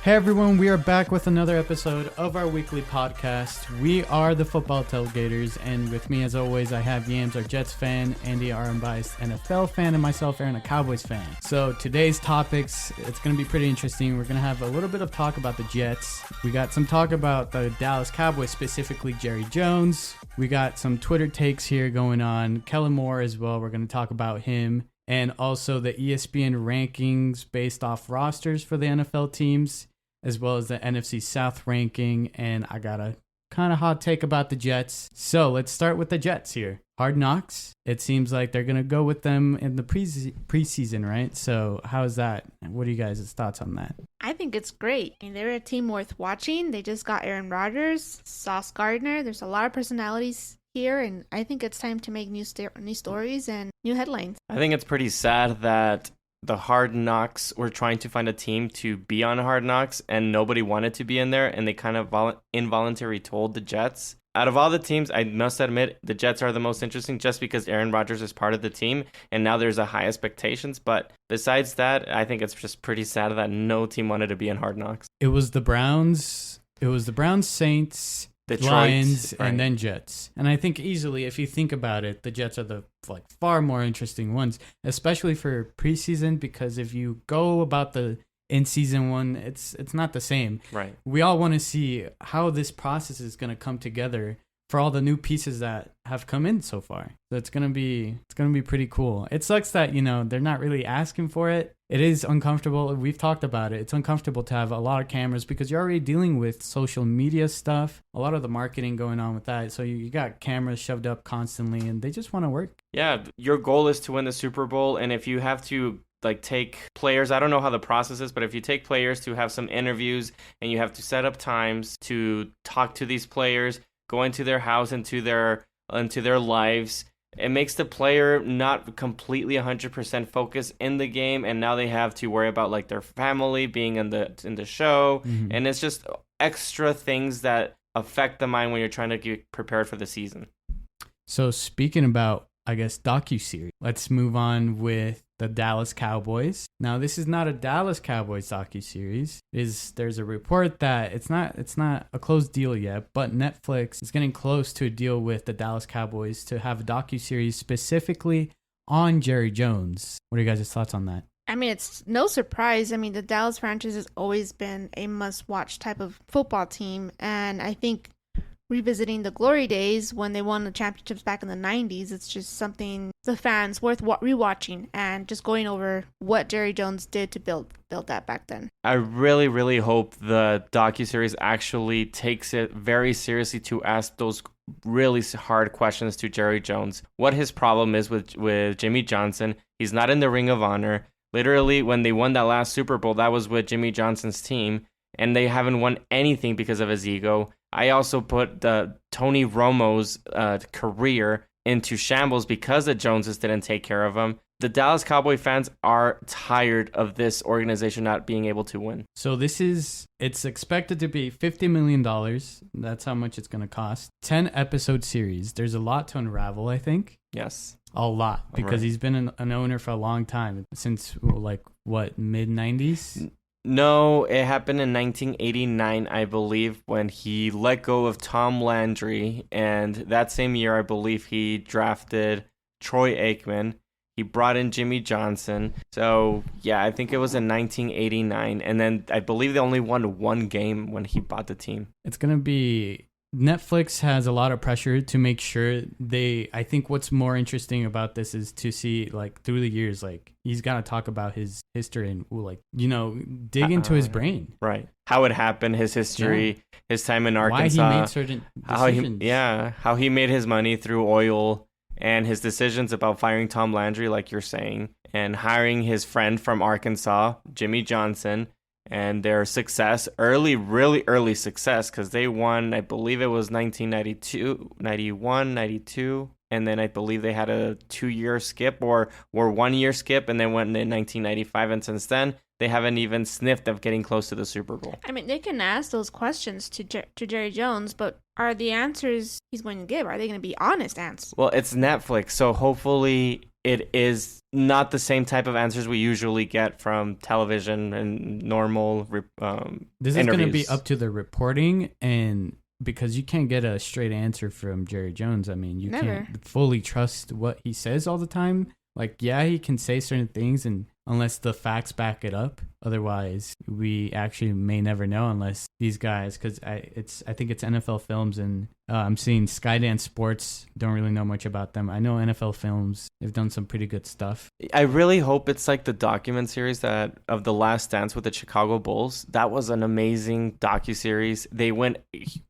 Hey everyone, we are back with another episode of our weekly podcast. We are the Football Tailgaters, and with me as always I have Yams, our Jets fan, Andy, our unbiased NFL fan, and myself, Aaron, a Cowboys fan. So today's topics, it's going to be pretty interesting. We're going to have a little bit of talk about the Jets. We got some talk about the Dallas Cowboys, specifically Jerry Jones. We got some Twitter takes here going on. Kellen Moore as well, we're going to talk about him. And also the ESPN rankings based off rosters for the NFL teams, as well as the NFC South ranking. And I got a kind of hot take about the Jets. So let's start with the Jets here. Hard Knocks. It seems like they're going to go with them in the preseason, right? So how's that? What are you guys' thoughts on that? I think it's great. I mean, they're a team worth watching. They just got Aaron Rodgers, Sauce Gardner. There's a lot of personalities here, and I think it's time to make new stories and new headlines. I think it's pretty sad that the Hard Knocks were trying to find a team to be on Hard Knocks, and nobody wanted to be in there, and they kind of involuntarily told the Jets. Out of all the teams, I must admit, the Jets are the most interesting just because Aaron Rodgers is part of the team, and now there's a high expectations. But besides that, I think it's just pretty sad that no team wanted to be in Hard Knocks. It was the Browns, Saints, Detroit, Lions, right, and then Jets. And I think easily, if you think about it, the Jets are the far more interesting ones, especially for preseason, because if you go about the in-season one, it's not the same. Right. We all want to see how this process is going to come together for all the new pieces that have come in so far. So it's gonna be pretty cool. It sucks that, they're not really asking for it. It is uncomfortable. We've talked about it. It's uncomfortable to have a lot of cameras because you're already dealing with social media stuff, a lot of the marketing going on with that. So you got cameras shoved up constantly, and they just want to work. Yeah, your goal is to win the Super Bowl, and if you have to take players, I don't know how the process is, but if you take players to have some interviews and you have to set up times to talk to these players, go into their house, into their lives, it makes the player not completely 100% focused in the game, and now they have to worry about their family being in the show, and it's just extra things that affect the mind when you're trying to get prepared for the season. So speaking about, I guess, Docu-series, let's move on with the Dallas Cowboys. Now, this is not a Dallas Cowboys docu-series. There's a report that it's not a closed deal yet, but Netflix is getting close to a deal with the Dallas Cowboys to have a docu-series specifically on Jerry Jones. What are you guys' thoughts on that? I mean, it's no surprise. I mean, the Dallas franchise has always been a must-watch type of football team, and I think revisiting the glory days when they won the championships back in the 90s, it's just something the fans worth rewatching and just going over what Jerry Jones did to build that back then. I really, really hope the docuseries actually takes it very seriously to ask those really hard questions to Jerry Jones. What his problem is with Jimmy Johnson. He's not in the Ring of Honor. Literally, when they won that last Super Bowl, that was with Jimmy Johnson's team, and they haven't won anything because of his ego. I also put Tony Romo's career into shambles because the Joneses didn't take care of him. The Dallas Cowboy fans are tired of this organization not being able to win. So it's expected to be $50 million. That's how much it's going to cost. 10-episode series. There's a lot to unravel, I think. Yes. A lot, because he's been an owner for a long time, since mid-90s? No, it happened in 1989, I believe, when he let go of Tom Landry. And that same year, I believe he drafted Troy Aikman. He brought in Jimmy Johnson. So, yeah, I think it was in 1989. And then I believe they only won one game when he bought the team. It's going to be... Netflix has a lot of pressure to make sure I think what's more interesting about this is to see, through the years, he's got to talk about his history and, dig into his brain. Right. How it happened, his history, his time in Arkansas. Why he made certain decisions. How he made his money through oil, and his decisions about firing Tom Landry, like you're saying, and hiring his friend from Arkansas, Jimmy Johnson, and their success, really early success, because they won, I believe it was 1992, 91, 92, and then I believe they had a 2-year skip or 1-year skip, and then went in 1995, and since then, they haven't even sniffed of getting close to the Super Bowl. I mean, they can ask those questions to Jerry Jones, but are the answers he's going to give, are they going to be honest answers? Well, it's Netflix, so hopefully it is not the same type of answers we usually get from television and normal This is interviews. going to be up to the reporting, and because you can't get a straight answer from Jerry Jones. I mean, you Never. can't fully trust what he says all the time. Like, yeah, he can say certain things, and unless the facts back it up, otherwise we actually may never know unless these guys, because I think it's NFL Films, and I'm seeing Skydance Sports. Don't really know much about them. I know NFL Films. They've done some pretty good stuff. I really hope it's like the document series that of The Last Dance with the Chicago Bulls. That was an amazing docuseries. They went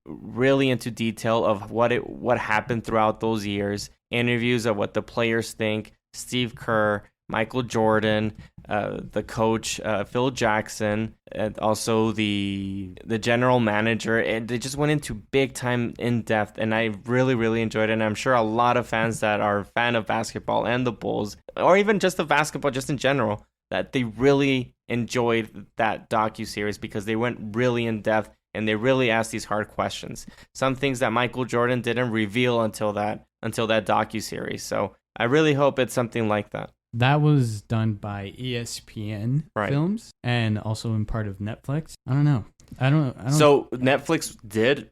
really into detail of what happened throughout those years. Interviews of what the players think. Steve Kerr, Michael Jordan, the coach Phil Jackson, and also the general manager, and they just went into big time in depth, and I really, really enjoyed it. And I'm sure a lot of fans that are a fan of basketball and the Bulls, or even just of basketball just in general, that they really enjoyed that docuseries because they went really in depth and they really asked these hard questions. Some things that Michael Jordan didn't reveal until that docuseries. So I really hope it's something like that. That was done by ESPN Films and also in part of Netflix. I don't know. I don't. So Netflix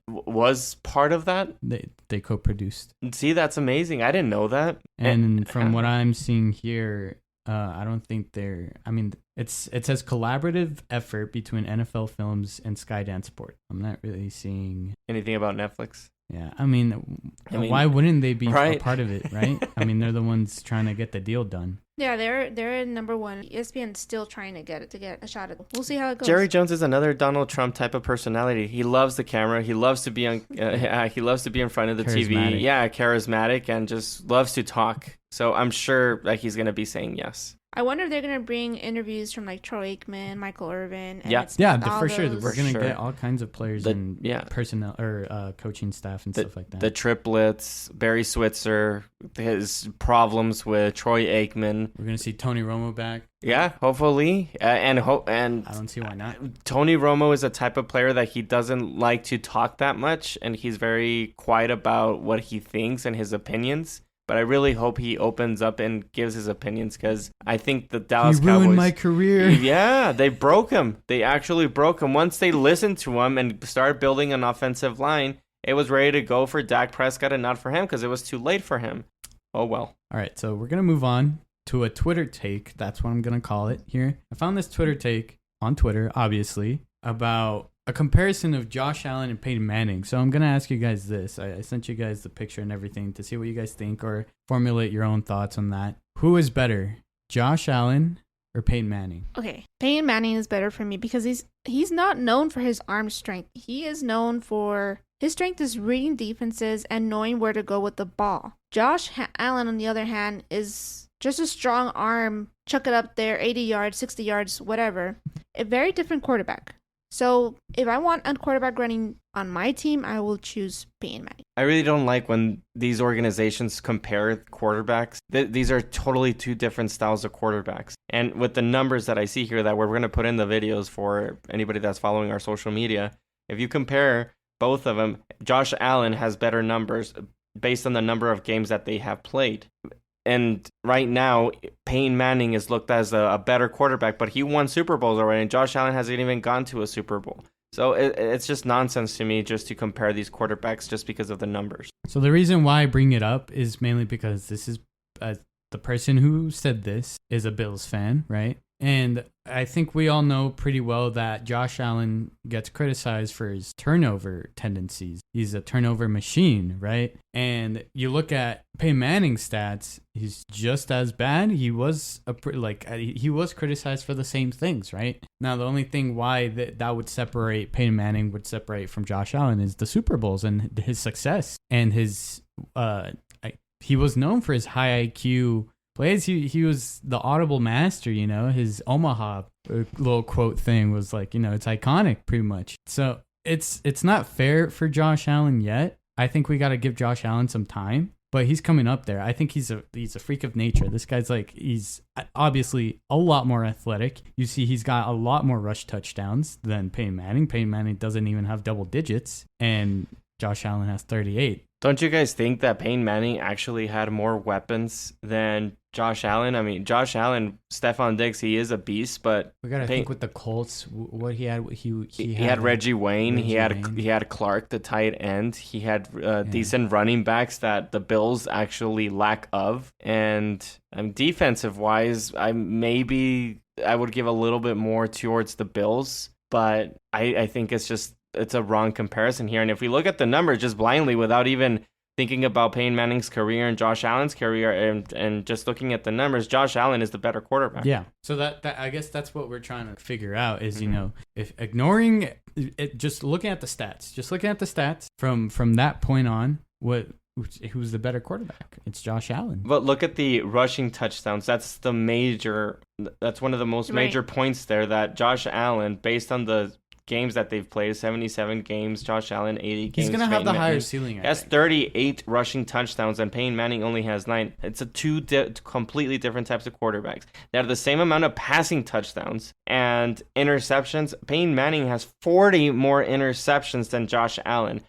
was part of that? They co-produced. See, that's amazing. I didn't know that. And from what I'm seeing here, I don't think they're. I mean, it says collaborative effort between NFL Films and Skydance Sport. I'm not really seeing anything about Netflix. Yeah, I mean, why wouldn't they be a part of it, right? I mean, they're the ones trying to get the deal done. Yeah, they're number one. ESPN's still trying to get a shot at it. We'll see how it goes. Jerry Jones is another Donald Trump type of personality. He loves the camera. He loves to be on. He loves to be in front of the TV. Yeah, charismatic and just loves to talk. So I'm sure that he's gonna be saying yes. I wonder if they're gonna bring interviews from like Troy Aikman, Michael Irvin. And for sure. We're gonna get all kinds of players and personnel or coaching staff and stuff like that. The triplets, Barry Switzer, his problems with Troy Aikman. We're gonna see Tony Romo back. Yeah, hopefully, and I don't see why not. Tony Romo is a type of player that he doesn't like to talk that much, and he's very quiet about what he thinks and his opinions. But I really hope he opens up and gives his opinions because I think the Dallas Cowboys... He ruined my career. Yeah, they broke him. They actually broke him. Once they listened to him and started building an offensive line, it was ready to go for Dak Prescott and not for him because it was too late for him. Oh, well. All right, so we're going to move on to a Twitter take. That's what I'm going to call it here. I found this Twitter take on Twitter, obviously, about a comparison of Josh Allen and Peyton Manning. So I'm going to ask you guys this. I sent you guys the picture and everything to see what you guys think or formulate your own thoughts on that. Who is better, Josh Allen or Peyton Manning? Okay, Peyton Manning is better for me because he's not known for his arm strength. He is known for his strength is reading defenses and knowing where to go with the ball. Josh Allen, on the other hand, is just a strong arm, chuck it up there, 80 yards, 60 yards, whatever. A very different quarterback. So if I want a quarterback running on my team, I will choose Peyton Manning. I really don't like when these organizations compare quarterbacks. These are totally two different styles of quarterbacks. And with the numbers that I see here that we're going to put in the videos for anybody that's following our social media, if you compare both of them, Josh Allen has better numbers based on the number of games that they have played. And right now, Peyton Manning is looked as a better quarterback, but he won Super Bowls already, and Josh Allen hasn't even gone to a Super Bowl. So it's just nonsense to me just to compare these quarterbacks just because of the numbers. So the reason why I bring it up is mainly because this is the person who said this is a Bills fan, right? And I think we all know pretty well that Josh Allen gets criticized for his turnover tendencies. He's a turnover machine, right? And you look at Peyton Manning's stats, he's just as bad. He was he was criticized for the same things, right? Now, the only thing why that would separate Peyton Manning would separate from Josh Allen is the Super Bowls and his success and his he was known for his high IQ plays. He was the audible master, his Omaha little quote thing was like, it's iconic pretty much. So it's not fair for Josh Allen yet. I think we got to give Josh Allen some time, but he's coming up there. I think he's a freak of nature. This guy's he's obviously a lot more athletic. You see, he's got a lot more rush touchdowns than Peyton Manning. Peyton Manning doesn't even have double digits, and Josh Allen has 38. Don't you guys think that Peyton Manning actually had more weapons than Josh Allen? I mean, Josh Allen, Stephon Diggs, he is a beast, but We gotta think with the Colts, what he had. He had Reggie Wayne. He had Clark, the tight end. He had decent running backs that the Bills actually lack of. And defensive wise, I would give a little bit more towards the Bills, but I think it's a wrong comparison here. And if we look at the numbers just blindly without even thinking about Peyton Manning's career and Josh Allen's career and just looking at the numbers, Josh Allen is the better quarterback. Yeah. So that I guess that's what we're trying to figure out is, if ignoring it, just looking at the stats, from that point on, who's the better quarterback? It's Josh Allen. But look at the rushing touchdowns. That's one of the most major points there, that Josh Allen, based on the games that they've played, 77 games, Josh Allen 80 games. He's going to have the higher ceiling. He has 38 rushing touchdowns, and Peyton Manning only has 9. It's two completely different types of quarterbacks. They have the same amount of passing touchdowns and interceptions. Peyton Manning has 40 more interceptions than Josh Allen.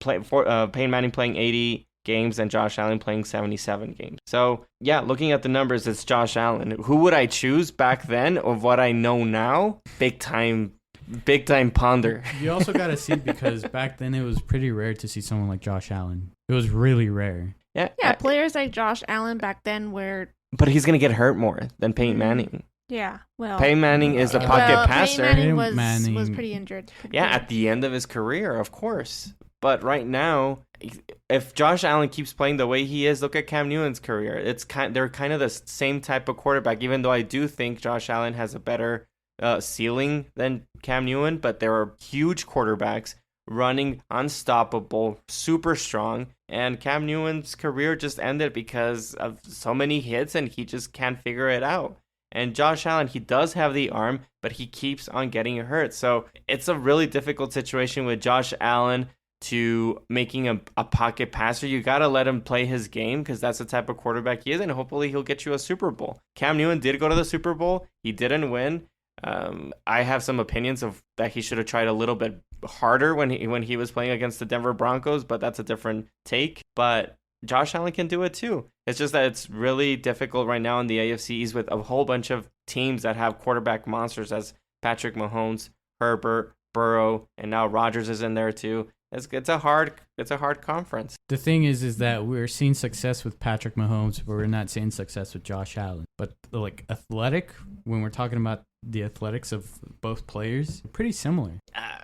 Peyton Manning playing 80 games and Josh Allen playing 77 games. So, yeah, looking at the numbers, it's Josh Allen. Who would I choose back then of what I know now? Big time ponder. You also got to see, because back then it was pretty rare to see someone like Josh Allen. It was really rare. Yeah, players like Josh Allen back then were... But he's going to get hurt more than Peyton Manning. Yeah, well... Peyton Manning is a pocket passer. Peyton Manning was pretty injured. At the end of his career, of course. But right now, if Josh Allen keeps playing the way he is, look at Cam Newton's career. They're kind of the same type of quarterback, even though I do think Josh Allen has a better ceiling than Cam Newton, but there are huge quarterbacks running unstoppable, super strong, and Cam Newton's career just ended because of so many hits and he just can't figure it out. And Josh Allen, he does have the arm, but he keeps on getting hurt. So it's a really difficult situation with Josh Allen to making a pocket passer. You got to let him play his game, because that's the type of quarterback he is, and hopefully he'll get you a Super Bowl. Cam Newton did go to the Super Bowl. He didn't win. I have some opinions of that he should have tried a little bit harder when he was playing against the Denver Broncos, but that's a different take. But Josh Allen can do it too. It's just that it's really difficult right now in the AFC East with a whole bunch of teams that have quarterback monsters as Patrick Mahomes, Herbert, Burrow, and now Rodgers is in there too. It's a hard conference. The thing is that we're seeing success with Patrick Mahomes, but we're not seeing success with Josh Allen. But like athletic, when we're talking about the athletics of both players, pretty similar.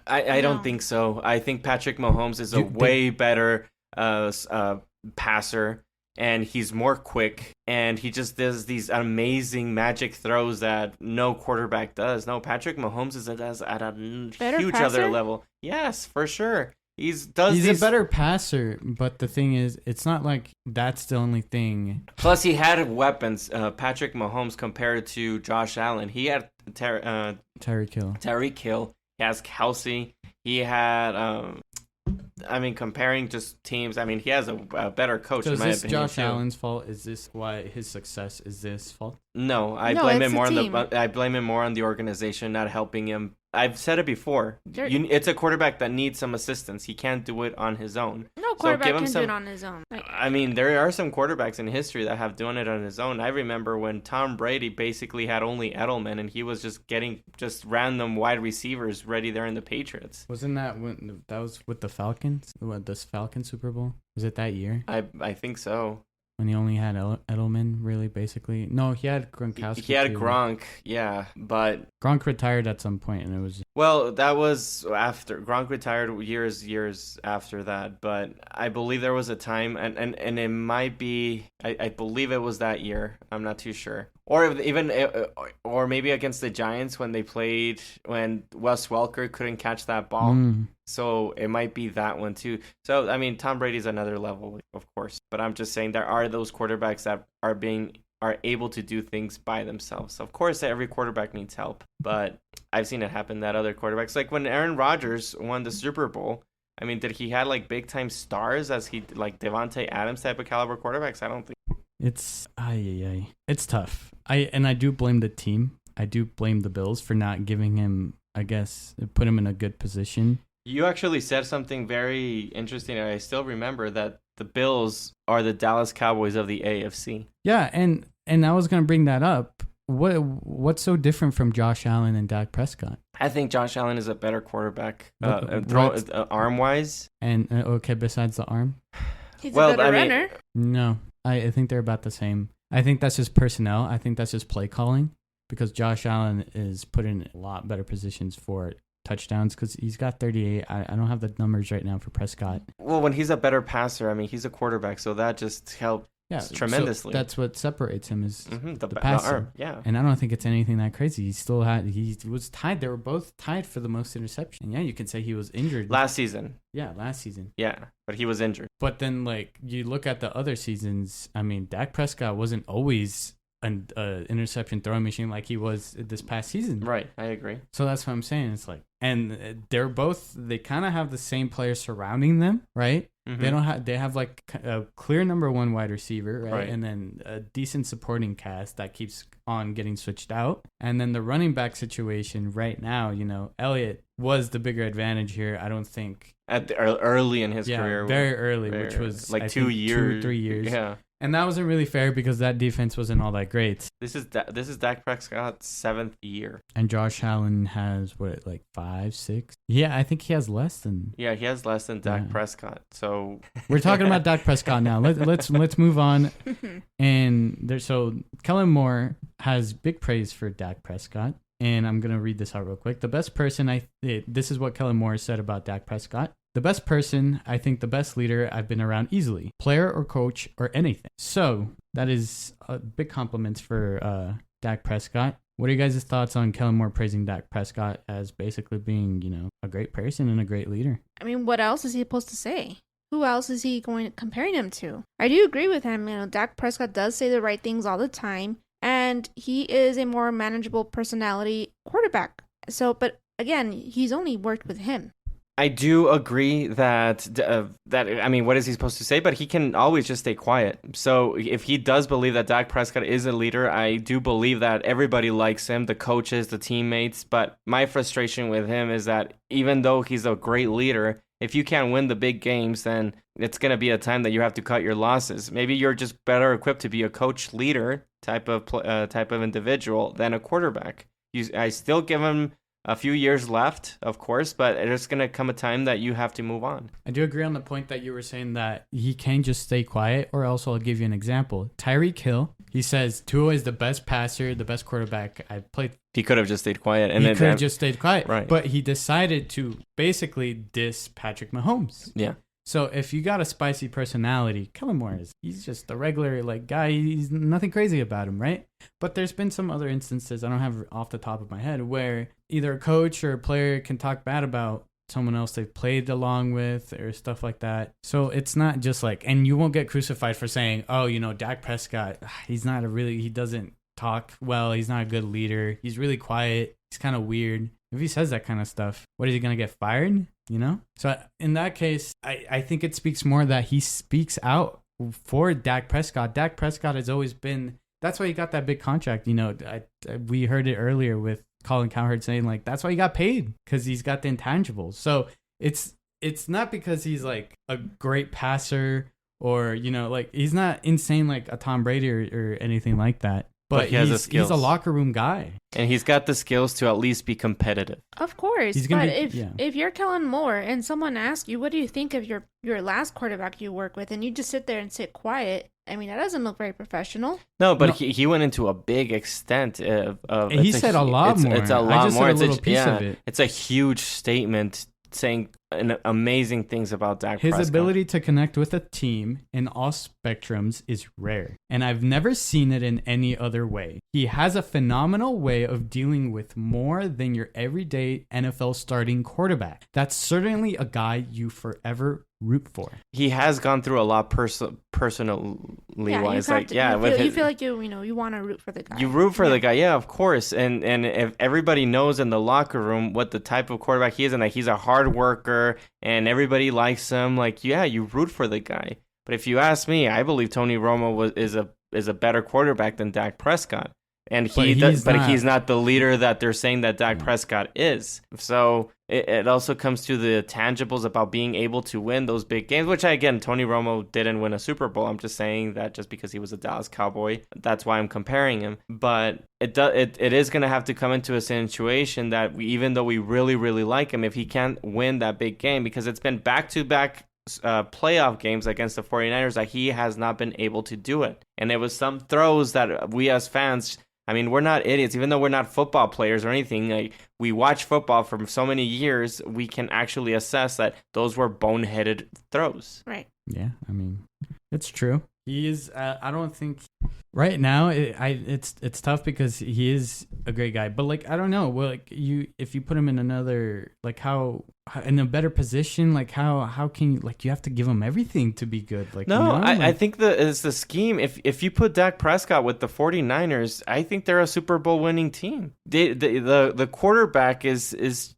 I don't think so. I think Patrick Mahomes is a way better passer, and he's more quick, and he just does these amazing magic throws that no quarterback does. No, Patrick Mahomes does at a huge other level. Yes, for sure. He's a better passer, but the thing is, it's not like that's the only thing. Plus, he had weapons. Patrick Mahomes compared to Josh Allen, he had Tyreek Hill. Tyreek Hill. He has Kelsey. He had. Comparing just teams, he has a better coach. So in my is this opinion, Josh Allen's fault? Is this why his success is this fault? No, I blame him more on the organization not helping him. I've said it before. It's a quarterback that needs some assistance. He can't do it on his own. No quarterback can do it on his own. There are some quarterbacks in history that have done it on his own. I remember when Tom Brady basically had only Edelman, and he was just getting just random wide receivers ready there in the Patriots. Wasn't that when that was with the Falcons? This Falcon Super Bowl? Was it that year? I think so. When he only had Edelman, really, basically. No, he had Gronkowski. He had Gronk, yeah, but Gronk retired at some point, and it was... Well, that was after. Gronk retired years after that, but I believe there was a time, and it might be... I believe it was that year. I'm not too sure. Or maybe against the Giants when they played, when Wes Welker couldn't catch that ball. So it might be that one too. So, Tom Brady's another level, of course. But I'm just saying there are those quarterbacks that are able to do things by themselves. Of course, every quarterback needs help. But I've seen it happen that other quarterbacks, like when Aaron Rodgers won the Super Bowl, did he had like big time stars as he like Devontae Adams type of caliber quarterbacks? I don't think. It's it's tough. I do blame the team. I do blame the Bills for not giving him, I guess, put him in a good position. You actually said something very interesting, and I still remember that the Bills are the Dallas Cowboys of the AFC. Yeah, and I was gonna bring that up. What's so different from Josh Allen and Dak Prescott? I think Josh Allen is a better quarterback, What? arm-wise. And okay, besides the arm, He's a better runner. no, I think they're about the same. I think that's just personnel. I think that's just play calling because Josh Allen is put in a lot better positions for touchdowns because he's got 38. I don't have the numbers right now for Prescott. Well, when he's a better passer, I mean, he's a quarterback, so that just helps tremendously. So that's what separates him is the passer. arm. Yeah. And I don't think it's anything that crazy. He was tied. They were both tied for the most interceptions. And yeah, you can say he was injured. Last season. Yeah, last season. Yeah, but he was injured. But then, like, you look at the other seasons, I mean, Dak Prescott wasn't always an interception throwing machine like he was this past season. Right, I agree. So that's what I'm saying. It's like, and they kind of have the same players surrounding them, right? Mm-hmm. They have like a clear number one wide receiver, Right. And then a decent supporting cast that keeps on getting switched out. And then the running back situation right now, Elliott was the bigger advantage here. I don't think Early in his career. very early, which was like I 2 think, years, 3 years. Yeah. And that wasn't really fair because that defense wasn't all that great. This is Dak Prescott's 7th year. And Josh Allen has like 5, 6? Yeah, I think he has less than. Yeah, he has less than Dak Prescott. So we're talking about Dak Prescott now. Let's move on. And so Kellen Moore has big praise for Dak Prescott. And I'm gonna read this out real quick. The best person this is what Kellen Moore said about Dak Prescott. The best person, I think the best leader I've been around easily. Player or coach or anything. So that is a big compliments for Dak Prescott. What are you guys' thoughts on Kellen Moore praising Dak Prescott as basically being, a great person and a great leader? I mean, what else is he supposed to say? Who else is he comparing him to? I do agree with him. Dak Prescott does say the right things all the time, and he is a more manageable personality quarterback. So, but again, he's only worked with him. I do agree that I mean, what is he supposed to say? But he can always just stay quiet. So if he does believe that Dak Prescott is a leader, I do believe that everybody likes him, the coaches, the teammates. But my frustration with him is that even though he's a great leader, if you can't win the big games, then it's going to be a time that you have to cut your losses. Maybe you're just better equipped to be a coach leader type of individual than a quarterback. I still give him a few years left, of course, but there's going to come a time that you have to move on. I do agree on the point that you were saying that he can just stay quiet, or else I'll give you an example. Tyreek Hill, he says Tua is the best passer, the best quarterback I've played. He could have just stayed quiet. He could have just stayed quiet. Right. But he decided to basically diss Patrick Mahomes. Yeah. So if you got a spicy personality, Kellen Moore he's just a regular guy. He's nothing crazy about him, right? But there's been some other instances, I don't have off the top of my head, where either a coach or a player can talk bad about someone else they've played along with or stuff like that. So it's not just and you won't get crucified for saying, oh, Dak Prescott, he doesn't talk well. He's not a good leader. He's really quiet. He's kind of weird. If he says that kind of stuff, what is he going to get fired? So in that case, I think it speaks more that he speaks out for Dak Prescott. Dak Prescott has always been, that's why he got that big contract. We heard it earlier with Colin Cowherd saying that's why he got paid, because he's got the intangibles. So it's not because he's a great passer or, he's not insane like a Tom Brady or anything like that. But he has the skills. He's a locker room guy. And he's got the skills to at least be competitive. Of course. If you're Kellen Moore and someone asks you, what do you think of your last quarterback you work with? And you just sit there and sit quiet. I mean, that doesn't look very professional. No, but he went into a big extent of he said a lot more. It's a lot more. Said a little piece of it. It's a huge statement saying amazing things about Dak Prescott. His ability to connect with a team in all spectrums is rare, and I've never seen it in any other way. He has a phenomenal way of dealing with more than your everyday NFL starting quarterback. That's certainly a guy you forever root for. He has gone through a lot personally wise. You feel like you want to root for the guy. You root for the guy, yeah, of course. And if everybody knows in the locker room what the type of quarterback he is, and he's a hard worker and everybody likes him, you root for the guy. But if you ask me, I believe Tony Romo is a better quarterback than Dak Prescott. And But he's not the leader that they're saying that Dak Prescott is. So it also comes to the tangibles about being able to win those big games, which again, Tony Romo didn't win a Super Bowl. I'm just saying that just because he was a Dallas Cowboy, that's why I'm comparing him. But it is going to have to come into a situation that even though we really, really like him, if he can't win that big game, because it's been back-to-back playoff games against the 49ers that he has not been able to do it. And it was some throws that we as fans, I mean, we're not idiots. Even though we're not football players or anything, like, we watch football for so many years, we can actually assess that those were boneheaded throws. Right. Yeah, I mean, it's true. He is. I don't think right now. It's tough because he is a great guy, but like I don't know. Well, like if you put him in another how in a better position, like how can you you have to give him everything to be good? Like no, I think it's the scheme. If you put Dak Prescott with the 49ers, I think they're a Super Bowl winning team. The quarterback is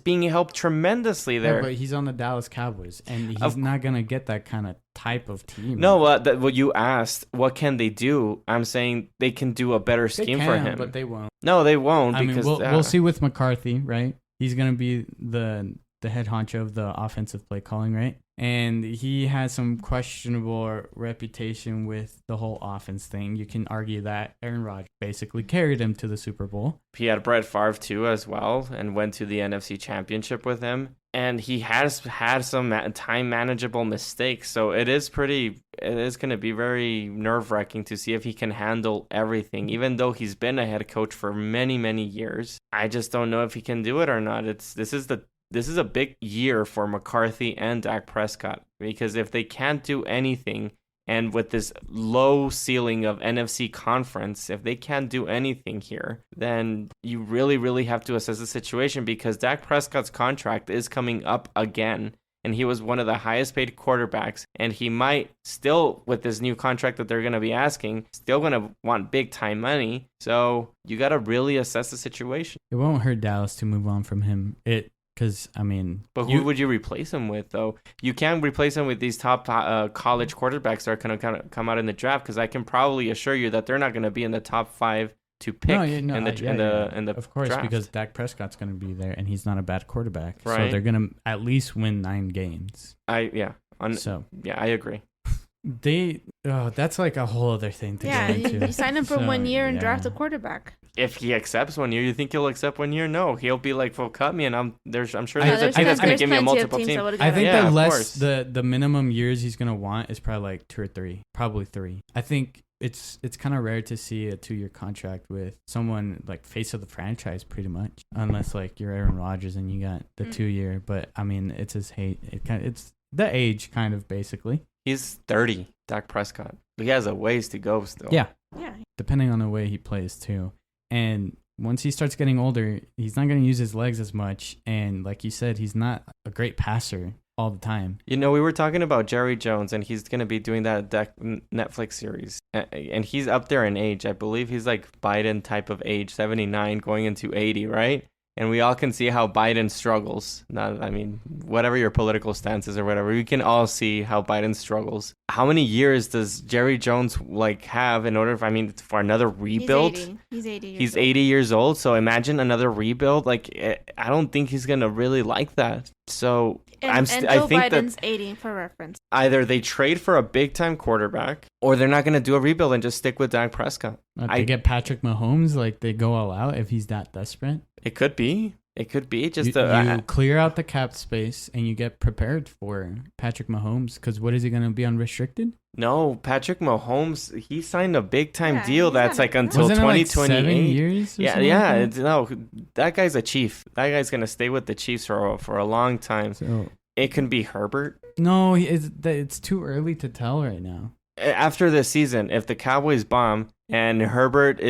being helped tremendously there. Yeah, but he's on the Dallas Cowboys, and he's not gonna get that kind of type of team. No, what you asked, what can they do? I'm saying they can do a better scheme for him, but they won't. No, they won't. I because mean, we'll see with McCarthy, right? He's gonna be the head honcho of the offensive play calling, right? And he has some questionable reputation with the whole offense thing. You can argue that Aaron Rodgers basically carried him to the Super Bowl. He had Brett Favre too as well and went to the NFC Championship with him. And he has had some time manageable mistakes. So it is going to be very nerve-wracking to see if he can handle everything. Even though he's been a head coach for many, many years, I just don't know if he can do it or not. This is a big year for McCarthy and Dak Prescott, because if they can't do anything, and with this low ceiling of NFC conference, if they can't do anything here, then you really, really have to assess the situation, because Dak Prescott's contract is coming up again, and he was one of the highest paid quarterbacks, and he might still, with this new contract that they're going to be asking, still going to want big time money. So you got to really assess the situation. It won't hurt Dallas to move on from him. Because, I mean... But who would you replace him with, though? You can't replace him with these top college quarterbacks that are going to come out in the draft, because I can probably assure you that they're not going to be in the top 5 to pick in the Of course, draft. Because Dak Prescott's going to be there, and he's not a bad quarterback. Right. So they're going to at least win 9 games. I agree. That's like a whole other thing to go into. You sign him for 1 year and draft a quarterback. If he accepts 1 year, you think he'll accept 1 year? No, he'll be like, "Well, cut me," and I'm sure there's a team that's going to give me a multiple team. I think the minimum years he's going to want is probably like 2 or 3, probably 3. I think it's kind of rare to see a 2-year contract with someone like face of the franchise, pretty much, unless like you're Aaron Rodgers and you got the 2-year. But I mean, it's his hate. It's the age, kind of, basically. He's 30, Dak Prescott. He has a ways to go still. Yeah. Depending on the way he plays too. And once he starts getting older, he's not going to use his legs as much. And like you said, he's not a great passer all the time. You know, we were talking about Jerry Jones, and he's going to be doing that Netflix series. And he's up there in age. I believe he's like Biden type of age, 79 going into 80, right? And we all can see how Biden struggles. Whatever your political stance is or whatever, we can all see how Biden struggles. How many years does Jerry Jones have in order for another rebuild? He's 80 years old. So imagine another rebuild. I don't think he's going to really like that. So I think Biden's 80 for reference. Either they trade for a big time quarterback, or they're not going to do a rebuild and just stick with Dak Prescott. They get Patrick Mahomes, they go all out if he's that desperate. It could be. Just you clear out the cap space and you get prepared for Patrick Mahomes, because what is he going to be unrestricted? No, Patrick Mahomes, he signed a big time deal that's until 2028. 7 years? That guy's a Chief. That guy's going to stay with the Chiefs for a long time. So, it can be Herbert. No, it's too early to tell right now. After this season, if the Cowboys bomb and Herbert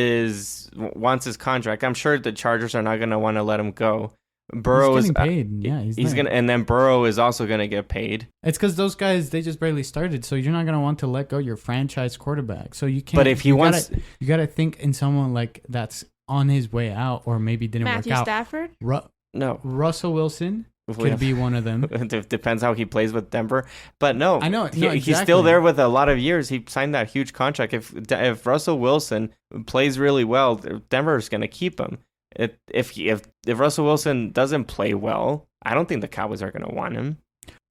wants his contract, I'm sure the Chargers are not going to want to let him go. Burrow is getting paid. Yeah, he's gonna, and then Burrow is also going to get paid. It's because those guys, they just barely started, so you're not going to want to let go your franchise quarterback. So you can't. But if he wants, you got to think in someone that's on his way out, or maybe didn't work out. Matthew Stafford? No, Russell Wilson. could be one of them. It depends how he plays with Denver. But no, I know. He's still there with a lot of years. He signed that huge contract. If Russell Wilson plays really well, Denver's going to keep him. If Russell Wilson doesn't play well, I don't think the Cowboys are going to want him.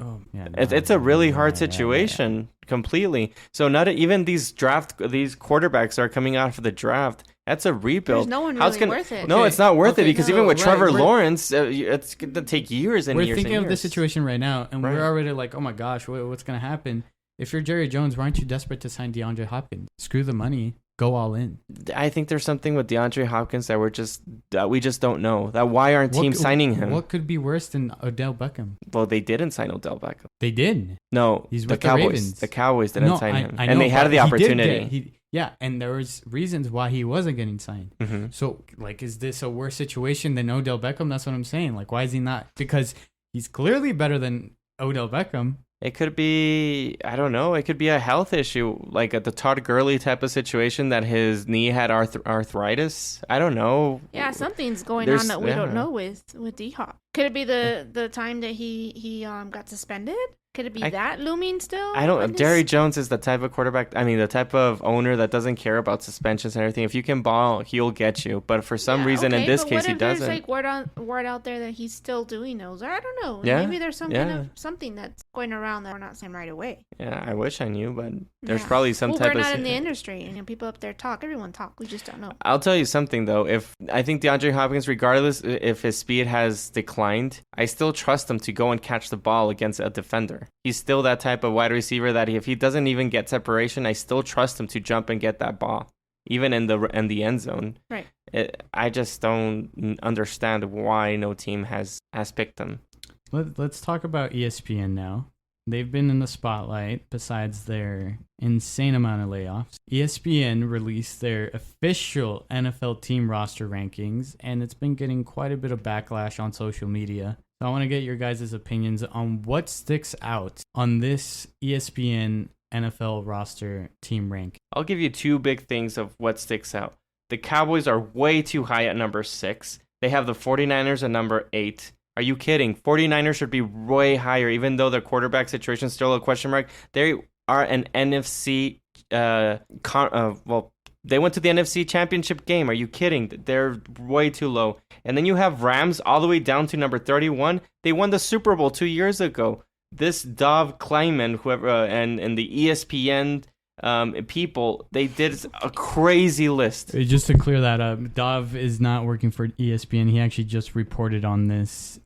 Oh, yeah, It's a really hard situation completely. So not even these quarterbacks are coming out for the draft. That's a rebuild. There's no one really worth it. No, it's not worth it because even with Trevor right. Lawrence, it's going to take years and we're years. We're thinking and of years. the situation right now, and Right. we're already like, oh my gosh, what's going to happen? If you're Jerry Jones, why aren't you desperate to sign DeAndre Hopkins? Screw the money. Go all in. I think there's something with DeAndre Hopkins that we just don't know. That why aren't teams signing him? What could be worse than Odell Beckham? Well, they didn't sign Odell Beckham. They did. No, He's the with the Cowboys. Ravens. The Cowboys didn't sign him, I know, and they had but the he did opportunity. and there was reasons why he wasn't getting signed. Mm-hmm. So, like, is this a worse situation than Odell Beckham? That's what I'm saying. Like, why is he not? Because he's clearly better than Odell Beckham. It could be, I don't know, it could be a health issue, like the Todd Gurley type of situation that his knee had arthritis. I don't know. Yeah, something's going on that we don't know with D-Hop. Could it be the time that he got suspended? Could it be that looming still? I don't. Jerry Jones is the type of quarterback. I mean, the type of owner that doesn't care about suspensions and everything. If you can ball, he'll get you. But for some reason, in this case, he doesn't. There's like word out there that he's still doing those. I don't know. Yeah, maybe there's something that's going around that we're not saying right away. Yeah, I wish I knew, but there's probably some type of. We're not in the industry, and people up there talk. Everyone talk. We just don't know. I'll tell you something though. If I think DeAndre Hopkins, regardless if his speed has declined, I still trust him to go and catch the ball against a defender. He's still that type of wide receiver that if he doesn't even get separation, I still trust him to jump and get that ball, even in the end zone. Right. I just don't understand why no team has picked him. Let's talk about ESPN now. They've been in the spotlight besides their insane amount of layoffs. ESPN released their official NFL team roster rankings, and it's been getting quite a bit of backlash on social media. So I want to get your guys' opinions on what sticks out on this ESPN NFL roster team rank. I'll give you two big things of what sticks out. The Cowboys are way too high at number 6. They have the 49ers at number 8. Are you kidding? 49ers should be way higher, even though their quarterback situation is still a question mark. They are an NFC they went to the NFC Championship game. Are you kidding? They're way too low. And then you have Rams all the way down to number 31. They won the Super Bowl 2 years ago. This Dov Kleiman, whoever, and the ESPN people, they did a crazy list. Just to clear that up, Dov is not working for ESPN. He actually just reported on this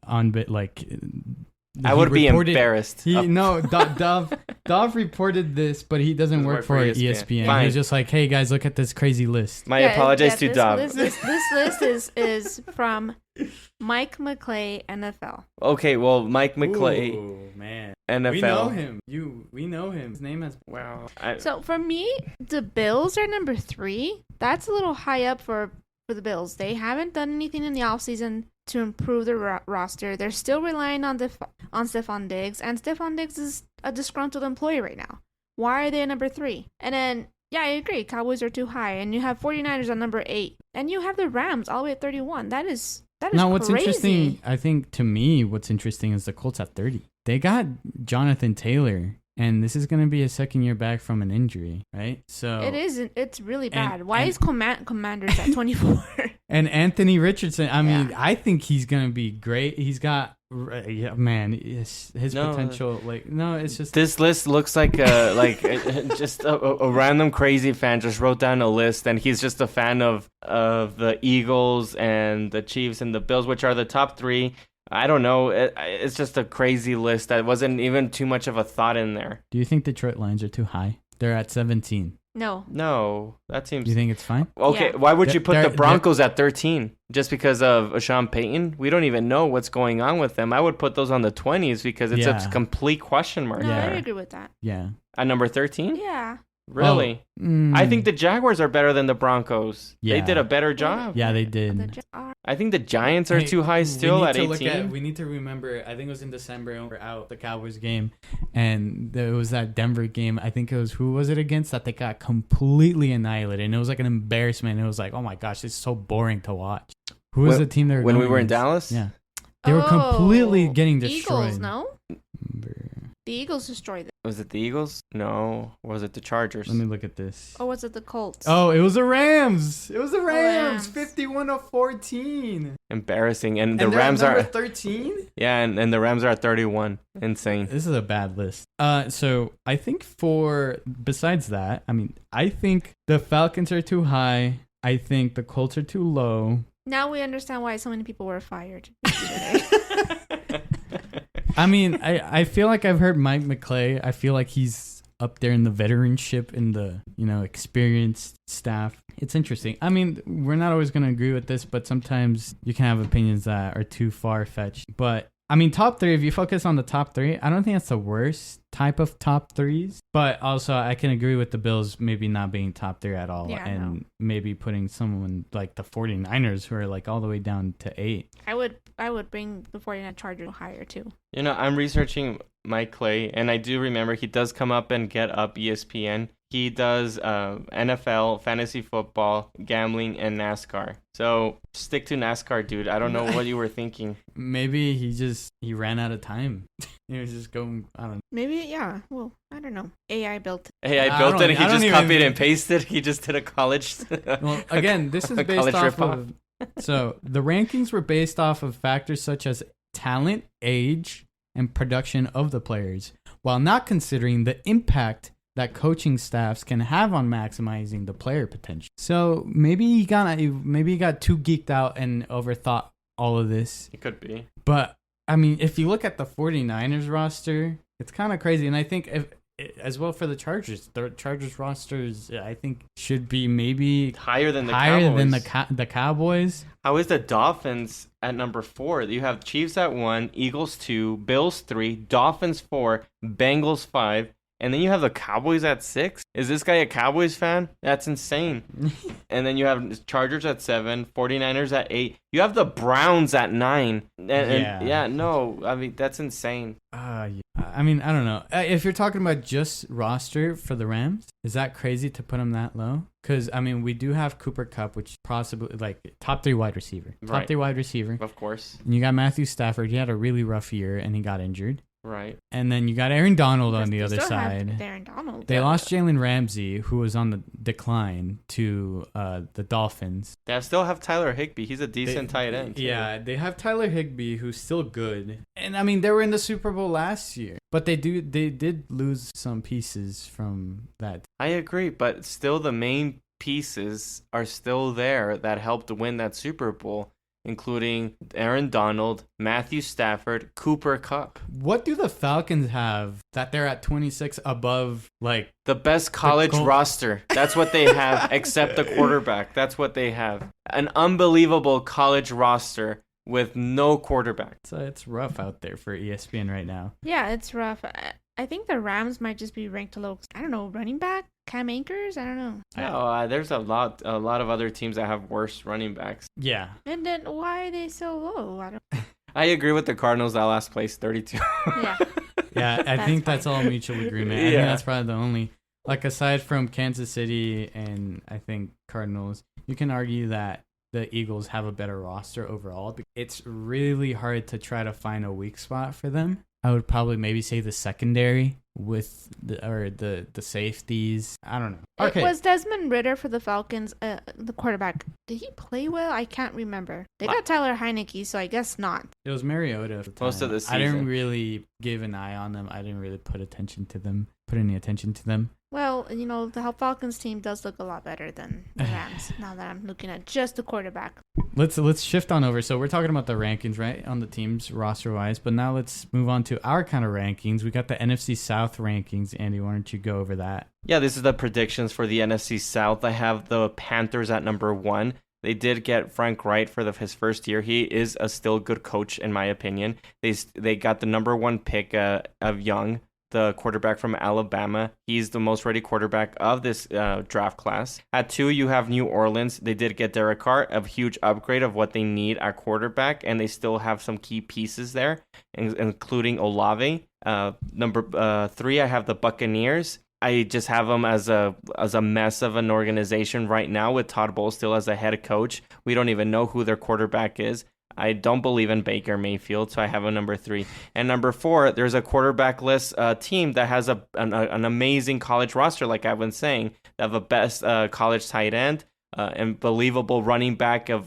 I would be embarrassed. Dov reported this, but he doesn't work for ESPN. He was just like, hey guys, look at this crazy list. My apologies to Dov. This list is from Mike McClay, NFL. Okay, well, Mike McClay, man, NFL. We know him. We know him. His name is So for me, the Bills are number 3. That's a little high up for the Bills. They haven't done anything in the offseason to improve the roster. They're still relying on Stephon Diggs, and Stephon Diggs is a disgruntled employee right now. Why are they at number 3? And then, yeah, I agree, Cowboys are too high, and you have 49ers on number 8, and you have the Rams all the way at 31. That is now, crazy. What's interesting, I think, to me, what's interesting is the Colts at 30. They got Jonathan Taylor, and this is going to be a second year back from an injury, right? So it's really bad. Why is Commanders at 24? And Anthony Richardson, I mean, I think he's going to be great. He's got, his potential. It's just this list looks like just a random crazy fan just wrote down a list, and he's just a fan of the Eagles and the Chiefs and the Bills, which are the top 3. I don't know. It's just a crazy list that wasn't even too much of a thought in there. Do you think Detroit Lions are too high? They're at 17. No, that seems... Do you think it's fine? Okay, yeah. Why would you put the Broncos at 13? Just because of Sean Peyton? We don't even know what's going on with them. I would put those on the 20s because it's a complete question mark. No, I agree with that. Yeah. At number 13? Yeah. Really? I think the Jaguars are better than the Broncos. Yeah. They did a better job. Yeah, they did. I think the Giants are too high still at 18. We need to remember, I think it was in December, we were out the Cowboys game, and there was that Denver game. I think it was, who was it against, that they got completely annihilated, and it was like an embarrassment. It was like, oh my gosh, it's so boring to watch. Who was the team there? When we were in Dallas? Yeah. They were completely getting destroyed. Eagles, no? The Eagles destroyed them. Was it the Eagles? No. Or was it the Chargers? Let me look at this. Or was it the Colts? Oh, it was the Rams. It was the Rams. Rams. 51-14. Embarrassing. And the they're Rams at are number 13? Yeah, and the Rams are at 31. Insane. This is a bad list. So I think besides that, I think the Falcons are too high. I think the Colts are too low. Now we understand why so many people were fired yesterday. I feel like I've heard Mike McClay. I feel like he's up there in the veteranship in the, experienced staff. It's interesting. We're not always going to agree with this, but sometimes you can have opinions that are too far-fetched. But, top three, if you focus on the top three, I don't think that's the worst type of top threes. But also, I can agree with the Bills maybe not being top three at all. Yeah, and maybe putting someone like the 49ers who are like all the way down to 8. I would bring the 49 Chargers higher too. I'm researching Mike Clay, and I do remember he does come up and get up ESPN. He does NFL, fantasy football, gambling, and NASCAR. So stick to NASCAR, dude. I don't know what you were thinking. Maybe he ran out of time. He was just going, I don't know. Maybe, yeah. Well, I don't know. AI built it. AI built it, and he just copied and pasted. He just did a college. Well, again, this is based off of... So the rankings were based off of factors such as talent, age, and production of the players, while not considering the impact that coaching staffs can have on maximizing the player potential. So maybe he got too geeked out and overthought all of this. It could be. But if you look at the 49ers roster, it's kind of crazy. And I think as well for the Chargers rosters, I think should be maybe higher than the Cowboys. How is the Dolphins at number 4? You have Chiefs at 1, Eagles 2, Bills 3, Dolphins 4, Bengals 5. And then you have the Cowboys at 6. Is this guy a Cowboys fan? That's insane. And then you have Chargers at 7, 49ers at 8. You have the Browns at 9. That's insane. I don't know. If you're talking about just roster for the Rams, is that crazy to put them that low? Because, we do have Cooper Kupp, which possibly, top 3 wide receiver. Top 3 wide receiver. Of course. And you got Matthew Stafford. He had a really rough year, and he got injured. Right. And then you got Aaron Donald on the other side. Aaron Donald. They lost Jalen Ramsey, who was on the decline, to the Dolphins. They still have Tyler Higbee. He's a decent tight end. Yeah, they have Tyler Higbee, who's still good. And they were in the Super Bowl last year. But they did lose some pieces from that. I agree, but still the main pieces are still there that helped win that Super Bowl, including Aaron Donald, Matthew Stafford, Cooper Kupp. What do the Falcons have that they're at 26 above, the best college roster? That's what they have, except the quarterback. That's what they have. An unbelievable college roster with no quarterback. So it's rough out there for ESPN right now. Yeah, it's rough. I think the Rams might just be ranked low. I don't know, running back? Cam Akers? I don't know. No, there's a lot of other teams that have worse running backs. Yeah. And then why are they so low? I agree with the Cardinals that last place, 32. Yeah. Yeah, I think that's all mutual agreement. I think that's probably the only, aside from Kansas City and I think Cardinals, you can argue that the Eagles have a better roster overall. It's really hard to try to find a weak spot for them. I would probably maybe say the secondary with the safeties. I don't know. Okay. It was Desmond Ridder for the Falcons, the quarterback. Did he play well? I can't remember. They got Tyler Heineke, so I guess not. It was Mariota. Most of the season. I didn't really give an eye on them. I didn't really put any attention to them. Well, the Falcons team does look a lot better than the Rams now that I'm looking at just the quarterback. Let's shift on over. So we're talking about the rankings, right, on the teams roster-wise. But now let's move on to our kind of rankings. We got the NFC South rankings. Andy, why don't you go over that? Yeah, this is the predictions for the NFC South. I have the Panthers at number 1. They did get Frank Wright for his first year. He is a still good coach, in my opinion. They got the number 1 pick of Young, the quarterback from Alabama. He's the most ready quarterback of this draft class. At 2, you have New Orleans. They did get Derek Carr, a huge upgrade of what they need at quarterback, and they still have some key pieces there, including Olave. Number 3, I have the Buccaneers. I just have them as a mess of an organization right now with Todd Bowles still as a head coach. We don't even know who their quarterback is. I don't believe in Baker Mayfield, so I have a number 3. And number 4, there's a quarterback-less team that has an amazing college roster, like I've been saying. They have a best college tight end, unbelievable running back, and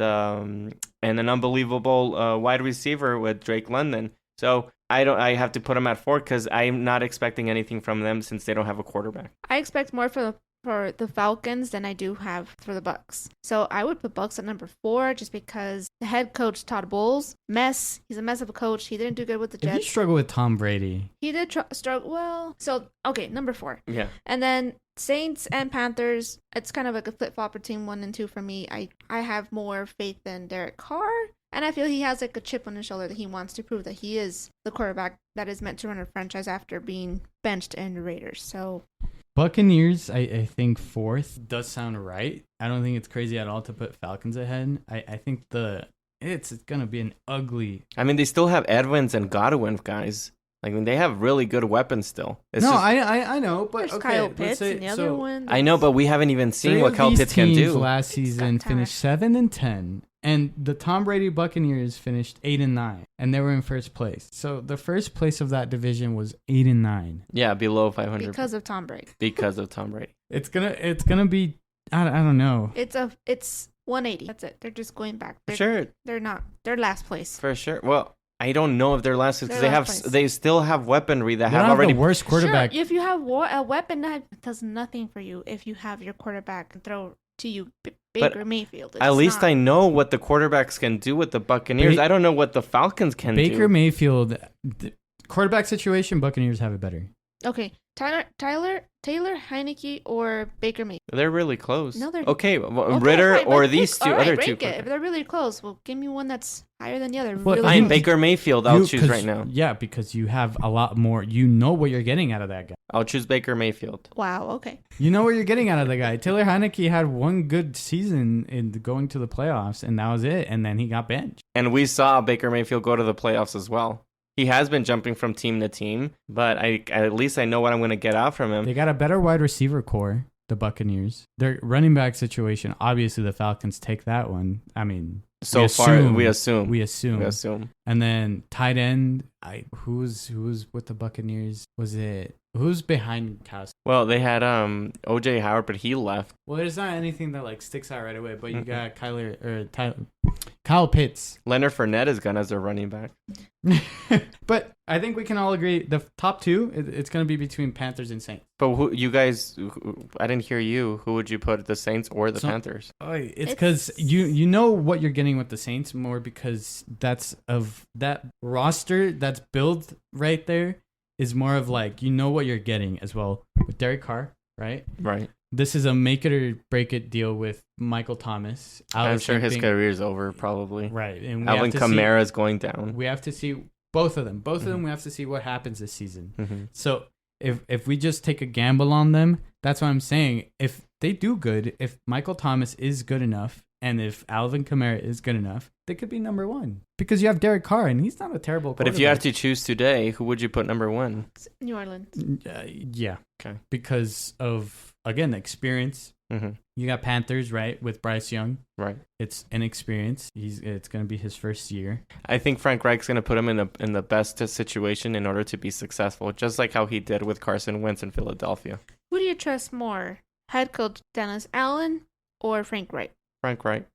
an unbelievable wide receiver with Drake London. So I have to put them at 4 because I'm not expecting anything from them since they don't have a quarterback. I expect more for the Falcons than I do have for the Bucks. So I would put Bucks at number 4 just because the head coach Todd Bowles, he's a mess of a coach. He didn't do good with the Jets. If you struggle with Tom Brady. He did struggle. Well, so okay, number 4. Yeah. And then Saints and Panthers, it's kind of like a flip-flop between 1 and 2 for me. I have more faith in Derek Carr. And I feel he has like a chip on his shoulder that he wants to prove that he is the quarterback that is meant to run a franchise after being benched in the Raiders. So Buccaneers, I think 4th does sound right. I don't think it's crazy at all to put Falcons ahead. I think it's going to be an ugly... I mean, they still have Edmonds and Godwin, guys. Like, I mean, they have really good weapons still. I know, but there's okay, Kyle Pitts and the other one. I know, but we haven't even seen what Kyle Pitts can do. Last season finished 7-10, and the Tom Brady Buccaneers finished 8-9, and they were in first place. So the first place of that division was 8-9. Yeah, below 500 because of Tom Brady. Because of Tom Brady. It's gonna be. I don't know. It's 180. That's it. They're just going back. Sure. They're not. They're last place. For sure. Well, I don't know if they're last because place. they still have weaponry that They have don't already the worst quarterback. Sure, if you have a weapon that does nothing for you, if you have your quarterback throw to you, Baker Mayfield. At least I know what the quarterbacks can do with the Buccaneers. I don't know what the Falcons can do. Baker Mayfield, the quarterback situation, Buccaneers have it better. Okay, Taylor Heineke or Baker Mayfield. They're really close. No, they're okay. Ritter fine, or these two other two. If they're really close, well, give me one that's higher than the other. But really I'm close. Baker Mayfield. I'll choose right now. Yeah, because you have a lot more. You know what you're getting out of that guy. I'll choose Baker Mayfield. Wow. Okay. You know what you're getting out of the guy. Taylor Heineke had one good season in going to the playoffs, and that was it. And then he got benched. And we saw Baker Mayfield go to the playoffs as well. He has been jumping from team to team, but at least I know what I'm going to get out from him. They got a better wide receiver core, the Buccaneers. Their running back situation, obviously the Falcons take that one. I mean, we assume. And then tight end, who's with the Buccaneers? Who's behind Cowboys? Well, they had OJ Howard, but he left. Well, there's not anything that like sticks out right away, but you got Kyle Pitts. Leonard Fournette is gone as their running back. But I think we can all agree the top 2, it's going to be between Panthers and Saints. But I didn't hear you. Who would you put, the Saints or the Panthers? It's because you know what you're getting with the Saints more because that's of that roster that's built right there is more of like, you know what you're getting as well with Derek Carr, right? Right. This is a make it or break it deal with Michael Thomas. I'm sure his career is over probably. Right. And Alvin Kamara is going down. We have to see both of them. Both of them, we have to see what happens this season. Mm-hmm. So if we just take a gamble on them, that's what I'm saying. If they do good, if Michael Thomas is good enough, and if Alvin Kamara is good enough, they could be number 1. Because you have Derek Carr, and he's not a terrible quarterback. But if you have to choose today, who would you put number 1? New Orleans. Yeah. Okay. Because of, again, the experience. Mm-hmm. You got Panthers, right, with Bryce Young. Right. It's inexperience. It's going to be his first year. I think Frank Reich's going to put him in the best situation in order to be successful, just like how he did with Carson Wentz in Philadelphia. Who do you trust more, head coach Dennis Allen or Frank Reich? Frank Reich.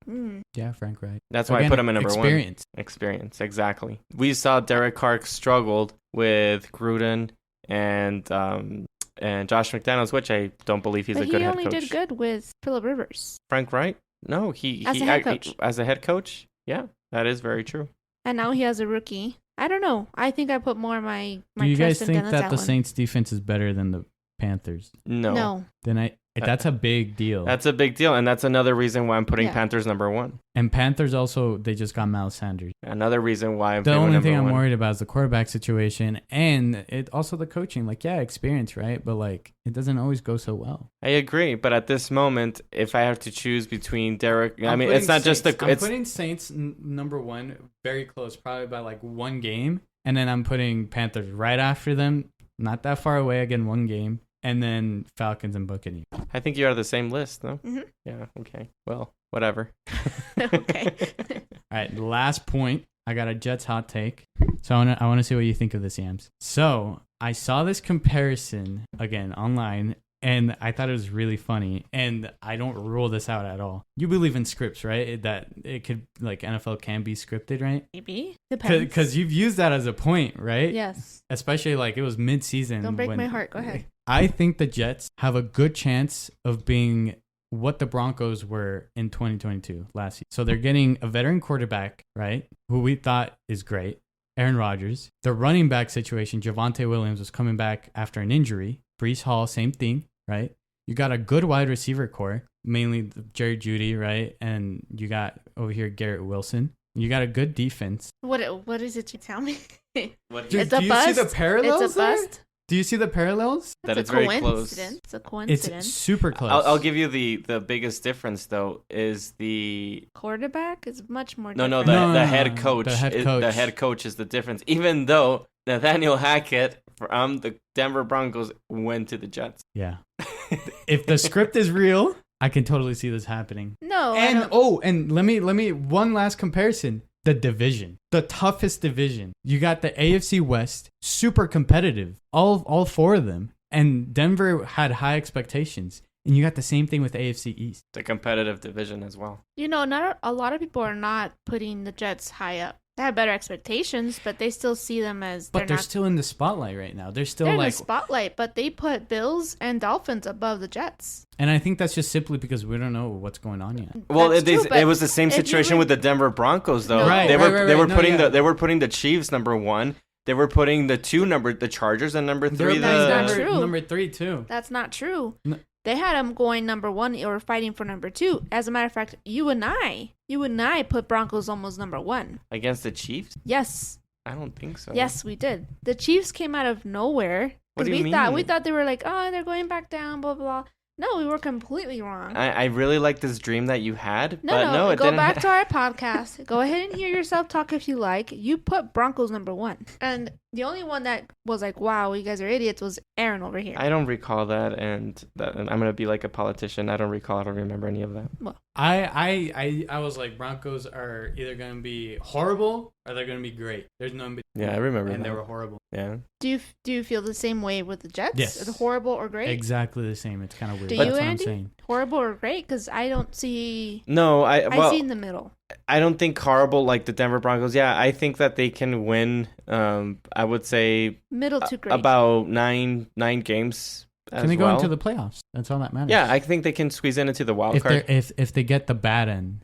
Yeah, Frank Reich. That's why I put him in number 1. Experience, exactly. We saw Derek Carr struggled with Gruden and Josh McDaniels, which I don't believe he's a good head coach. He only did good with Phillip Rivers. Frank Reich? No, as a head coach. As a head coach? Yeah, that is very true. And now he has a rookie. I don't know. I think I put more my Do you guys trust in think Dennis that Allen. the Saints defense is better than the Panthers? No. Then that's a big deal. That's a big deal, and that's anher reason why I'm putting Panthers number 1. And Panthers also, they just got Miles Sanders. Another reason why I'm the only thing I'm 1. worried about is the quarterback situation and it also the coaching. Like, yeah, experience, right? But like, it doesn't always go so well. I agree, but at this moment, if I have to choose between Derek, it's not just the. I'm putting Saints number 1, very close, probably by like 1 game, and then I'm putting Panthers right after them, not that far away, again 1 game. and then Falcons and Buccaneers. I think you are the same list, no? Mm-hmm. Yeah, okay. Well, whatever. Okay. All right, last point. I got a Jets hot take. So I want to see what you think of this, Yams. So I saw this comparison again online, and I thought it was really funny. And I don't rule this out at all. You believe in scripts, right? That it could, like, NFL can be scripted, right? Maybe. Depends. Because you've used that as a point, right? Yes. Especially like it was mid-season. Don't break my heart. Go ahead. I think the Jets have a good chance of being what the Broncos were in 2022 last year. So they're getting a veteran quarterback, right, who we thought is great, Aaron Rodgers. The running back situation, Javonte Williams was coming back after an injury. Breece Hall, same thing, right? You got a good wide receiver core, mainly Jerry Jeudy, right? And you got over here Garrett Wilson. You got a good defense. What is it you tell me? What It's Do a you bust. see the parallels It's a there? bust. Do you see the parallels? That It's it's a very close. coincidence. It's a coincidence. It's super close. I'll give you the biggest difference, though, is the... Quarterback is much more. No, different. the head coach. The head coach Is the difference. Even though Nathaniel Hackett from the Denver Broncos went to the Jets. Yeah. If the script is real, I can totally see this happening. No. And let me one last comparison. The division, the toughest division. You got the AFC West, super competitive, all four of them. And Denver had high expectations. And you got the same thing with AFC East. The competitive division as well. Not a lot of people are not putting the Jets high up. They have better expectations, but they still see them as. But they're still in the spotlight right now. They're still they're like in the spotlight, but they put Bills and Dolphins above the Jets. And I think that's just simply because we don't know what's going on yet. Well, That's true, but it was the same if you situation would- with the Denver Broncos, though. No. Right, they were right, they were no, putting yeah. they were putting the Chiefs number 1. They were putting the Chargers and number 3. That's not The true. Number 3 too. That's not true. No. They had them going number 1 or fighting for number 2. As a matter of fact, you and I put Broncos almost number 1. against the Chiefs. Yes. I don't think so. Yes, we did. The Chiefs came out of nowhere. What do you we thought mean? they were like, oh, they're going back down, blah blah. No, we were completely wrong. I really like this dream that you had, but no, it go didn't. back to our podcast. Go ahead and hear yourself talk if you like. You put Broncos number 1, and the only one that was like, "Wow, you guys are idiots," was Aaron over here. I don't recall that, and I'm gonna be like a politician. I don't remember any of that. Well, I was like, Broncos are either going to be horrible or they're going to be great. There's no in between. Yeah, I remember And that. they were horrible. Yeah. do you feel the same way with the Jets? Yes. The horrible or great? Exactly the same. It's kind of weird. Do That's you, what I'm Andy? saying. Horrible or great? Because I don't see. No, I see in the middle. I don't think horrible like the Denver Broncos. Yeah, I think that they can win. I would say Middle to great. about nine games. Can they go into the playoffs? That's all that matters. Yeah, I think they can squeeze into the wild if card. if they get the bad end.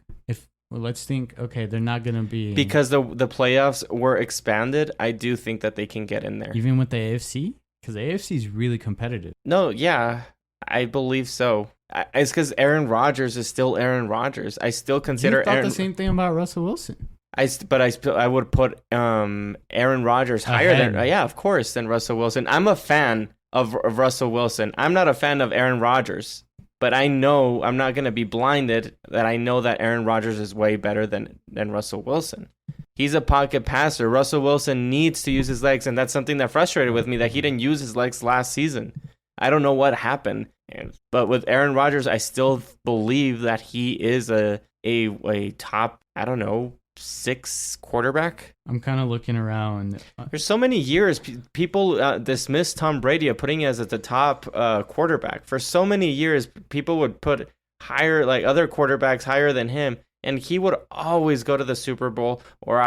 Let's think. Okay, they're not gonna be Because the playoffs were expanded, I do think that they can get in there. even with the AFC, because the AFC is really competitive. No, yeah, I believe so. It's because Aaron Rodgers is still Aaron Rodgers. I still consider You thought Aaron. the same thing about Russell Wilson. I would put Aaron Rodgers higher than Ahead. of course, than Russell Wilson. I'm a fan of Russell Wilson. I'm not a fan of Aaron Rodgers, but I know I'm not going to be blinded that I know that Aaron Rodgers is way better than Russell Wilson. He's a pocket passer. Russell Wilson needs to use his legs, and that's something that frustrated with me that he didn't use his legs last season. I don't know what happened, but with Aaron Rodgers, I still believe that he is a top, I don't know, 6 quarterback. I'm kind of looking around. There's so many years people dismissed Tom Brady of putting as at the top quarterback. For so many years, people would put higher, like other quarterbacks higher than him, and he would always go to the Super Bowl or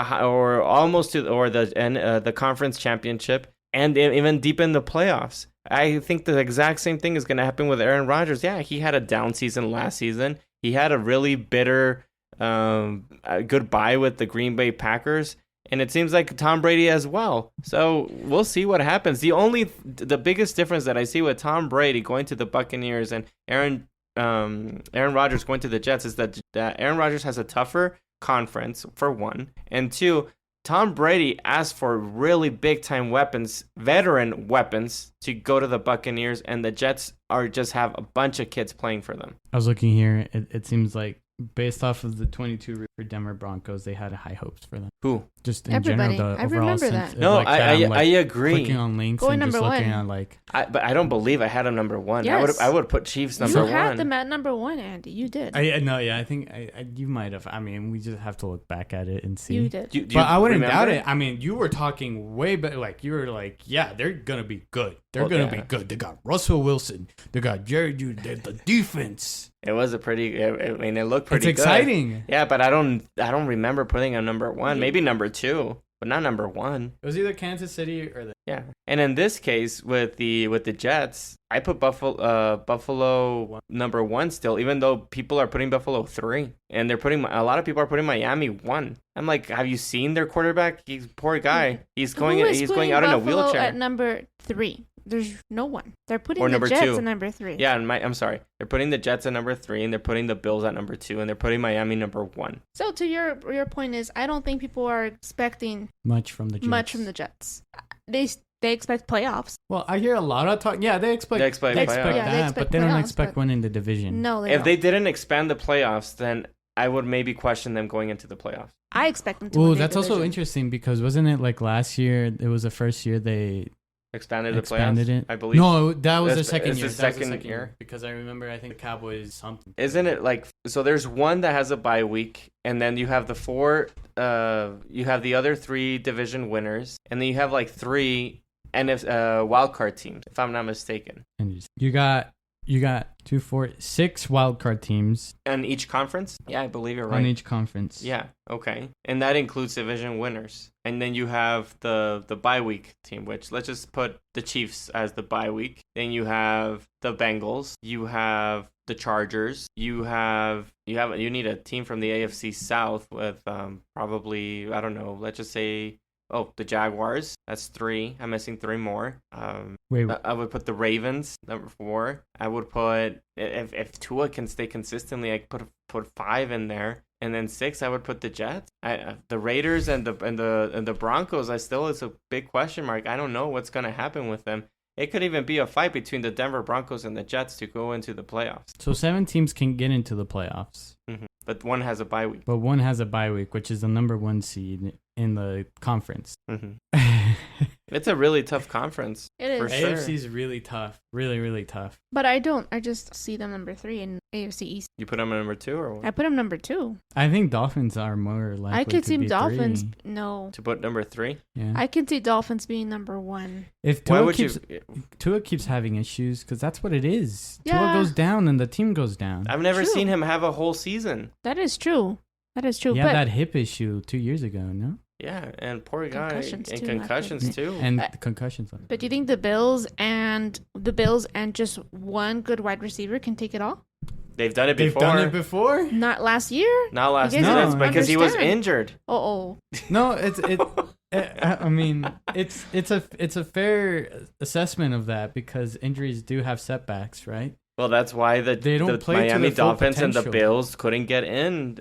almost to the conference championship, and even deep in the playoffs. I think the exact same thing is going to happen with Aaron Rodgers. Yeah, he had a down season last season. He had a really bitter goodbye with the Green Bay Packers, and it seems like Tom Brady as well. So we'll see what happens. The biggest difference that I see with Tom Brady going to the Buccaneers and Aaron Rodgers going to the Jets is that Aaron Rodgers has a tougher conference, for one, and two, Tom Brady asked for really big-time weapons, veteran weapons, to go to the Buccaneers, and the Jets just have a bunch of kids playing for them. I was looking here. It seems like based off of the 22 for Denver Broncos, they had high hopes for them. Who? Just in Everybody. general, the I overall remember sense. that. No, Like that, I'm, I agree. Clicking on links Going and just number looking one. at like. But I don't believe I had him number one. Yes. I would put Chiefs You number had one. them at number 1, Andy. You did. I think you might have. I mean, we just have to look back at it and see. You did. Do But I wouldn't doubt remember? it. I mean, you were talking way better. Like you were like, yeah, they're gonna be good. They're gonna be good. They got Russell Wilson. They got Jerry Judy. The defense. It was a pretty. I mean, it looked pretty. It's exciting. Good. Yeah, but I don't remember putting him number one. Maybe number two, but not number one. It was either Kansas City or the. Yeah, and in this case with the Jets, I put Buffalo number one still, even though people are putting Buffalo 3, and they're putting a lot of people are putting Miami 1. I'm like, have you seen their quarterback? He's a poor guy. He's going out in a wheelchair. At number 3. There's no one. They're putting Or the number Jets 2. at number 3. Yeah, I'm sorry. They're putting the Jets at number 3, and they're putting the Bills at number 2, and they're putting Miami number 1. So to your point is, I don't think people are expecting Much from the Jets. They expect playoffs. Well, I hear a lot of talk. Yeah, they expect playoffs. that, Yeah, they expect but they don't playoffs, expect but- winning the division. No, If they didn't expand the playoffs, then I would maybe question them going into the playoffs. I expect them to. Oh, win their that's also division. interesting because wasn't it like last year? It was the first year they Expanded expanded the playoffs, it. I believe. No, that was the That's- second it's year. the That was the second year. because I remember. I think the Cowboys something. Isn't it like so? There's one that has a bye week, and then you have the 4. You have the other 3 division winners, and then you have like 3 wild card teams, if I'm not mistaken. And you got 2, 4, 6 wild card teams And each conference? Yeah, I believe you're right. on each conference. Yeah, okay. And that includes division winners. And then you have the bye week team, which let's just put the Chiefs as the bye week. Then you have the Bengals. You have the Chargers. You need a team from the AFC South with probably, I don't know, let's just say the Jaguars. That's 3. I'm missing 3 more. Wait. I would put the Ravens number 4. I would put if Tua can stay consistently, I could put 5 in there, and then 6 I would put the Jets. The Raiders and the Broncos. It's a big question mark. I don't know what's gonna happen with them. It could even be a fight between the Denver Broncos and the Jets to go into the playoffs. So 7 teams can get into the playoffs. Mm-hmm. But one has a bye week. But one has a bye week, which is the number 1 seed in the conference. Mm-hmm. It's a really tough conference. It is. For sure. AFC is really tough. Really, really tough. But I don't. I just see them number 3 in AFC East. You put them at number 2 or what? I put them number 2. I think Dolphins are more likely I could to see be Dolphins. 3. No. To put number 3? Yeah. I could see Dolphins being number 1. If Why Tua would Tua keeps having issues, because that's what it is. Tua Yeah. goes down and the team goes down. I've never True. seen him have a whole season. That is true. That is true. He had But that hip issue 2 years ago, no? Yeah, and poor guy. Concussions, and too, concussions too. And Uh, concussions. do you think the Bills and just one good wide receiver can take it all? They've done it They've before. done it before? Not last year. Not last You season. guys No. That's because he was understand. injured. Oh. No, I mean, it's a fair assessment of that because injuries do have setbacks, right? Well, that's why They don't the play to Miami their full Dolphins and the potential. Bills couldn't get in.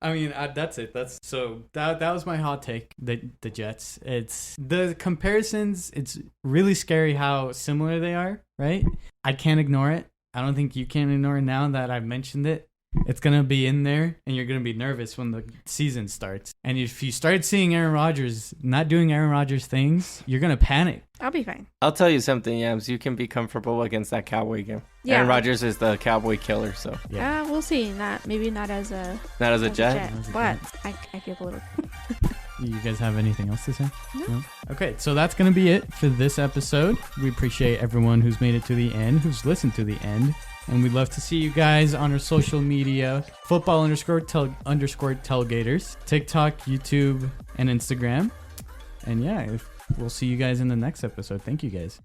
I mean, that's it. That was my hot take. The Jets. It's the comparisons. It's really scary how similar they are. Right? I can't ignore it. I don't think you can ignore it now that I've mentioned it. It's gonna be in there, and you're gonna be nervous when the season starts. And if you start seeing Aaron Rodgers not doing Aaron Rodgers things, you're gonna panic. I'll be fine. I'll tell you something, Yams. You can be comfortable against that Cowboy game. Yeah. Aaron Rodgers is the Cowboy killer, so Yeah. We'll see. Maybe not as a not as a Jet. As a but Jet. I feel a little. You guys have anything else to say? No. Okay, so that's going to be it for this episode. We appreciate everyone who's made it to the end, who's listened to the end. And we'd love to see you guys on our social media, football_tailgaters, TikTok, YouTube, and Instagram. And yeah, we'll see you guys in the next episode. Thank you guys.